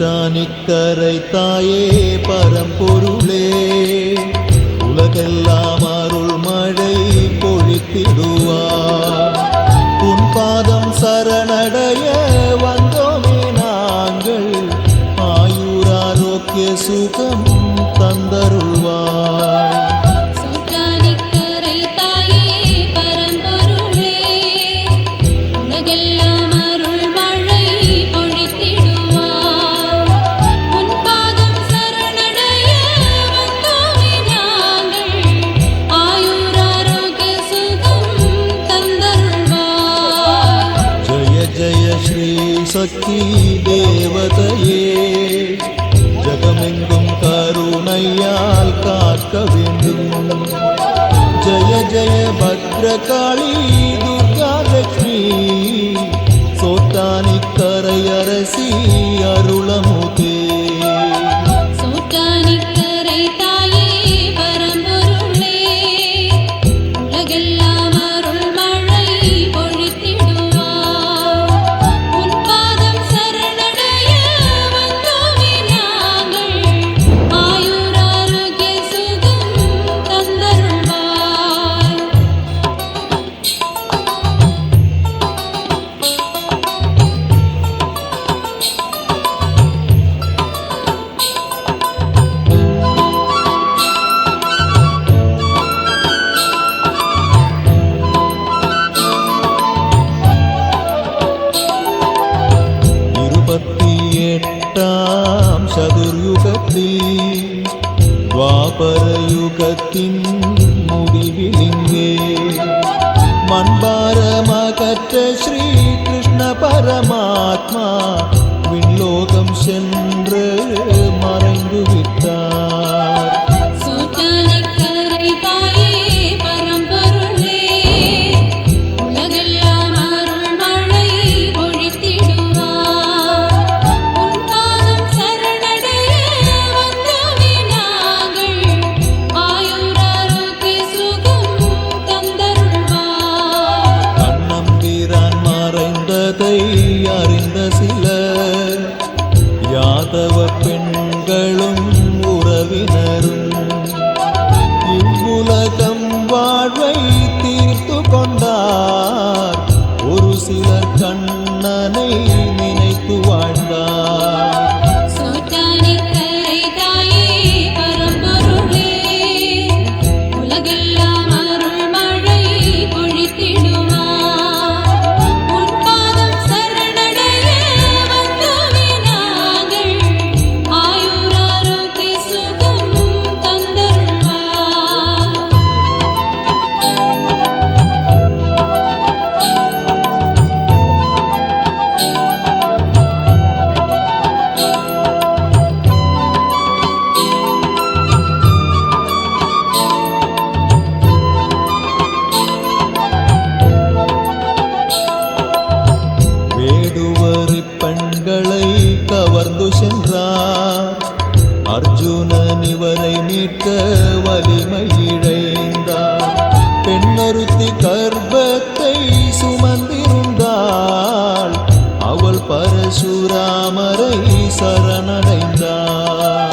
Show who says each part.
Speaker 1: சோற்றானிக்கரை தாயே பரம்பொருளே உலகெல்லாம் அருள் மழை பொழித்திடுவார். உன் பாதம் சரணடைய வந்தோமே நாங்கள், ஆயுராரோக்கிய சுகம் தந்தருள்வார். சக்தி தேவதையே ஜகமெங்கும் கருணையால் காக்க வேண்டும். ஜய ஜய பத்ரகாளி துர்கா லட்சுமி சோற்றானிக்கரை அரசி அருளமுதே. சதுர்யுகத்தில் துவாபரயுகத்தின் முடிவிலிங்கே மண்பாரமகற்ற ஸ்ரீ கிருஷ்ண பரமாத்மா விண்லோகம் சென்று மறைந்து விட்டார். அறிந்த சிலர் யாதவ பெண்களும் உறவினரும் இவ்வுலகம் வாழ்வை தீர்த்து கொண்டார். ஒரு சிலர் கண்ணனை நினைத்து வாழ்ந்தார். பெண்களை கவர்ந்து சென்றார். அர்ஜுனன் இவரை மீட்க வலிமை இழைந்தார். பெண்ணொருத்தி கர்ப்பத்தை சுமந்திருந்தாள். அவள் பரசுராமரை சரணடைந்தாள்.